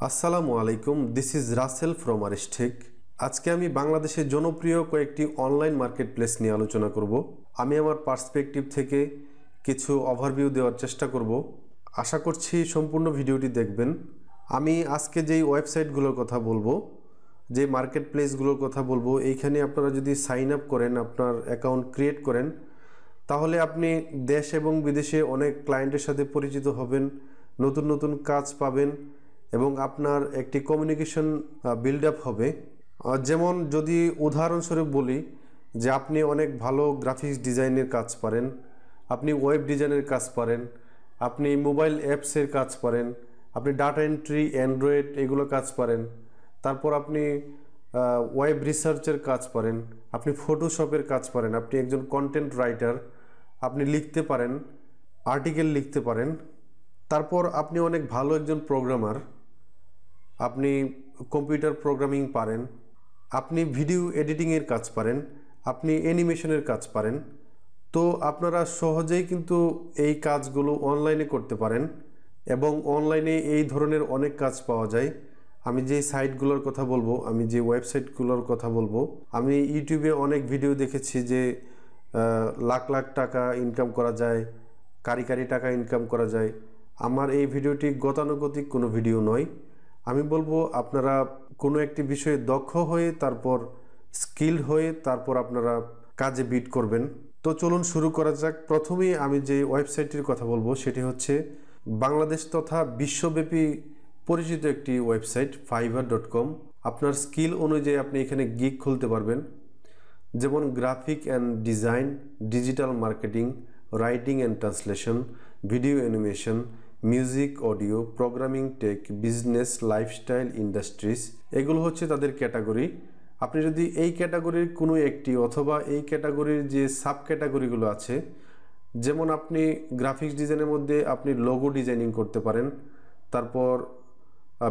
আসসালামু আলাইকুম, this is Rasel from rhtech। আজকে আমি বাংলাদেশের জনপ্রিয় কয়েকটি অনলাইন মার্কেট প্লেস নিয়ে আলোচনা করব। আমি আমার পার্সপেক্টিভ থেকে কিছু ওভারভিউ দেওয়ার চেষ্টা করব। আশা করছি সম্পূর্ণ ভিডিওটি দেখবেন। আমি আজকে যেই ওয়েবসাইটগুলোর কথা বলবো, যে মার্কেট প্লেসগুলোর কথা বলবো, এইখানে আপনারা যদি সাইন আপ করেন, আপনার অ্যাকাউন্ট ক্রিয়েট করেন, তাহলে আপনি দেশ এবং বিদেশে অনেক ক্লায়েন্টের সাথে পরিচিত হবেন, নতুন নতুন কাজ পাবেন এবং আপনার একটি কমিউনিকেশন বিল্ড আপ হবে। যেমন যদি উদাহরণস্বরূপ বলি যে আপনি অনেক ভালো গ্রাফিক্স ডিজাইনের কাজ পারেন, আপনি ওয়েব ডিজাইনের কাজ পারেন, আপনি মোবাইল অ্যাপসের কাজ পারেন, আপনি ডাটা এন্ট্রি, অ্যান্ড্রয়েড এগুলো কাজ পারেন, তারপর আপনি ওয়েব রিসার্চের কাজ পারেন, আপনি ফটোশপের কাজ পারেন, আপনি একজন কন্টেন্ট রাইটার, আপনি লিখতে পারেন, আর্টিকেল লিখতে পারেন, তারপর আপনি অনেক ভালো একজন প্রোগ্রামার, আপনি কম্পিউটার প্রোগ্রামিং পারেন, আপনি ভিডিও এডিটিংয়ের কাজ পারেন, আপনি অ্যানিমেশনের কাজ পারেন। তো আপনারা সহজেই কিন্তু এই কাজগুলো অনলাইনে করতে পারেন এবং অনলাইনে এই ধরনের অনেক কাজ পাওয়া যায়। আমি যে সাইটগুলোর কথা বলবো, আমি যে ওয়েবসাইটগুলোর কথা বলবো, আমি ইউটিউবে অনেক ভিডিও দেখেছি যে লাখ লাখ টাকা ইনকাম করা যায়, কারি কারি টাকা ইনকাম করা যায়। আমার এই ভিডিওটি গতানুগতিক কোনো ভিডিও নয়। আমি বলবো আপনারা কোনো একটি বিষয়ে দক্ষ হয়ে, তারপর স্কিলড হয়ে, তারপর আপনারা কাজে বিট করবেন। তো চলুন শুরু করা যাক। প্রথমেই আমি যে ওয়েবসাইটটির কথা বলবো সেটি হচ্ছে বাংলাদেশ তথা বিশ্বব্যাপী পরিচিত একটি ওয়েবসাইট fiverr.com। আপনার স্কিল অনুযায়ী আপনি এখানে গিগ খুলতে পারবেন, যেমন graphic and design, digital marketing, writing and translation, video animation, music, audio, programming, tech, business, lifestyle, industries, এগুলো হচ্ছে তাদের ক্যাটাগরি। আপনি যদি এই ক্যাটাগরির কোনো একটি অথবা এই ক্যাটাগরির যে সাব ক্যাটাগরিগুলো আছে, যেমন আপনি গ্রাফিক্স ডিজাইনের মধ্যে আপনি লোগো ডিজাইনিং করতে পারেন, তারপর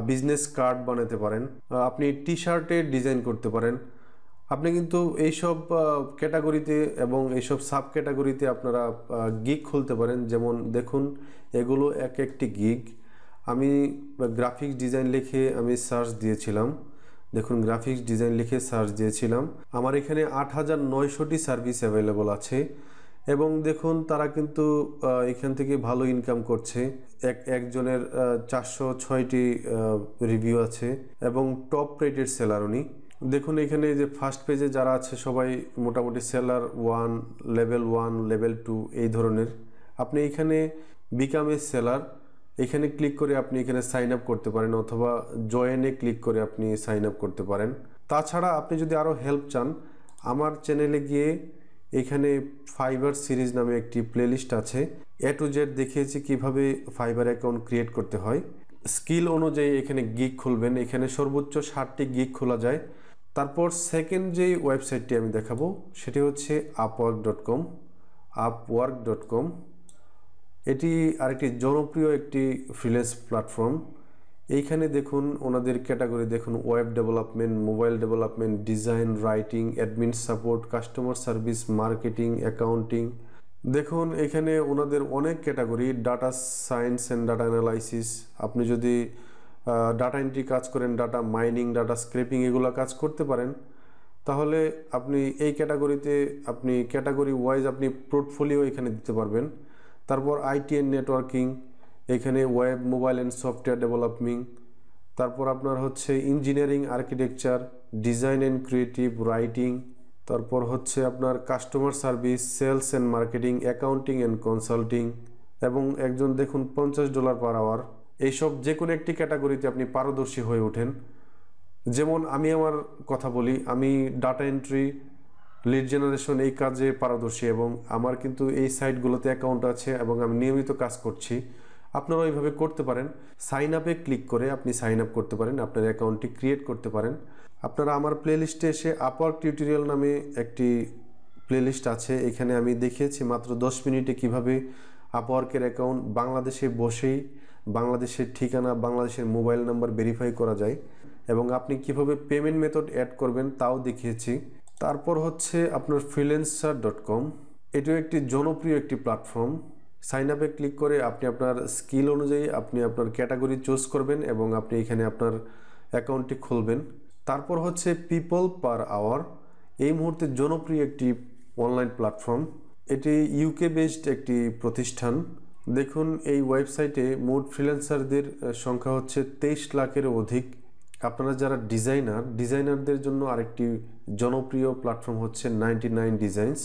বিজনেস কার্ড বানাতে পারেন, আপনি টি শার্টের ডিজাইন করতে পারেন। আপনি কিন্তু এইসব ক্যাটাগরিতে এবং এইসব সাব ক্যাটাগরিতে আপনারা গিগ খুলতে পারেন। যেমন দেখুন, এগুলো এক একটি গিগ। আমি গ্রাফিক্স ডিজাইন লিখে আমি সার্চ দিয়েছিলাম, দেখুন গ্রাফিক্স ডিজাইন লিখে সার্চ দিয়েছিলাম, আমার এখানে 8,900টি সার্ভিস অ্যাভেলেবল আছে এবং দেখুন তারা কিন্তু এখান থেকে ভালো ইনকাম করছে। একজনের 406টি রিভিউ আছে এবং টপ রেটেড সেলার উনি। দেখুন এখানে যে ফার্স্ট পেজে যারা আছে সবাই মোটামুটি সেলার 1, লেভেল 1, লেভেল 2 এই ধরনের। আপনি এখানে বিকাম এ সেলার, এখানে ক্লিক করে আপনি এখানে সাইন আপ করতে পারেন অথবা জয়েনে ক্লিক করে আপনি সাইন আপ করতে পারেন। তাছাড়া আপনি যদি আরও হেল্প চান, আমার চ্যানেলে গিয়ে এখানে ফাইবার সিরিজ নামে একটি প্লেলিস্ট আছে, A to Z দেখিয়েছি কিভাবে ফাইবার অ্যাকাউন্ট ক্রিয়েট করতে হয়। স্কিল অনুযায়ী এখানে গিগ খুলবেন, এখানে সর্বোচ্চ 60টি গিগ খোলা যায়। তারপর সেকেন্ড যে ওয়েবসাইটটি আমি দেখাবো সেটি হচ্ছে upwork.com। এটি আরেকটি জনপ্রিয় একটি ফ্রিল্যান্স প্ল্যাটফর্ম। এইখানে দেখুন ওনাদের ক্যাটাগরি দেখুন, web development, mobile development, design, writing, admin support, customer service, marketing, accounting. দেখুন এখানে ওনাদের অনেক category, data science and data analysis. আপনি যদি ডাটা এন্ট্রি কাজ করেন, ডাটা মাইনিং, ডাটা স্ক্রেপিং এগুলো কাজ করতে পারেন, তাহলে আপনি এই ক্যাটাগরিতে আপনি ক্যাটাগরি ওয়াইজ আপনি পোর্টফোলিও এখানে দিতে পারবেন। তারপর আইটি অ্যান্ড নেটওয়ার্কিং, এখানে web, mobile and software development. তারপর আপনার হচ্ছে engineering, architecture, design and creative writing. তারপর হচ্ছে আপনার customer service, sales and marketing, accounting and consulting. এবং একজন দেখুন $50 পার আওয়ার। এইসব যে কোনো একটি ক্যাটাগরিতে আপনি পারদর্শী হয়ে ওঠেন। যেমন আমি আমার কথা বলি, আমি ডাটা এন্ট্রি, লিড জেনারেশন এই কাজে পারদর্শী এবং আমার কিন্তু এই সাইটগুলোতে অ্যাকাউন্ট আছে এবং আমি নিয়মিত কাজ করছি। আপনারা এইভাবে করতে পারেন। সাইন আপে ক্লিক করে আপনি সাইন আপ করতে পারেন, আপনার অ্যাকাউন্টটি ক্রিয়েট করতে পারেন। আপনারা আমার প্লেলিস্টে এসে আপওয়ার্ক টিউটোরিয়াল নামে একটি প্লেলিস্ট আছে, এখানে আমি দেখিয়েছি মাত্র 10 মিনিটে কিভাবে আপওয়ার্কের অ্যাকাউন্ট বাংলাদেশে বসেই বাংলাদেশের ঠিকানা, বাংলাদেশের মোবাইল নাম্বার ভেরিফাই করা যায় এবং আপনি কিভাবে পেমেন্ট মেথড অ্যাড করবেন তাও দেখিয়েছি। তারপর হচ্ছে আপনার freelancer.com। এটিও একটি জনপ্রিয় একটি প্ল্যাটফর্ম। সাইন আপে ক্লিক করে আপনি আপনার স্কিল অনুযায়ী আপনি আপনার ক্যাটাগরি চুজ করবেন এবং আপনি এখানে আপনার অ্যাকাউন্টটি খুলবেন। তারপর হচ্ছে পিপল পার আওয়ার, এই মুহূর্তে জনপ্রিয় একটি অনলাইন প্ল্যাটফর্ম। এটি ইউকে বেসড একটি প্রতিষ্ঠান। দেখুন এই ওয়েবসাইটে মোট ফ্রিল্যান্সারদের সংখ্যা হচ্ছে 23 লাখেরও অধিক। আপনারা যারা ডিজাইনারদের জন্য আরেকটি জনপ্রিয় প্ল্যাটফর্ম হচ্ছে 99 ডিজাইনস।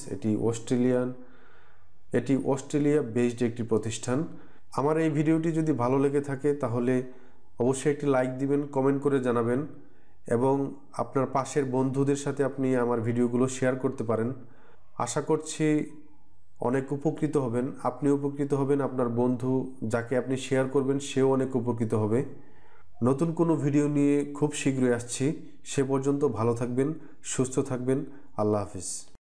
এটি অস্ট্রেলিয়া বেসড একটি প্রতিষ্ঠান। আমার এই ভিডিওটি যদি ভালো লেগে থাকে তাহলে অবশ্যই একটি লাইক দিবেন, কমেন্ট করে জানাবেন এবং আপনার পাশের বন্ধুদের সাথে আপনি আমার ভিডিওগুলো শেয়ার করতে পারেন। আশা করছি অনেক উপকৃত হবেন, আপনি উপকৃত হবেন, আপনার বন্ধু যাকে আপনি শেয়ার করবেন সেও অনেক উপকৃত হবে। নতুন কোনো ভিডিও নিয়ে খুব শীঘ্রই আসছি। সে পর্যন্ত ভালো থাকবেন, সুস্থ থাকবেন। আল্লাহ হাফিজ।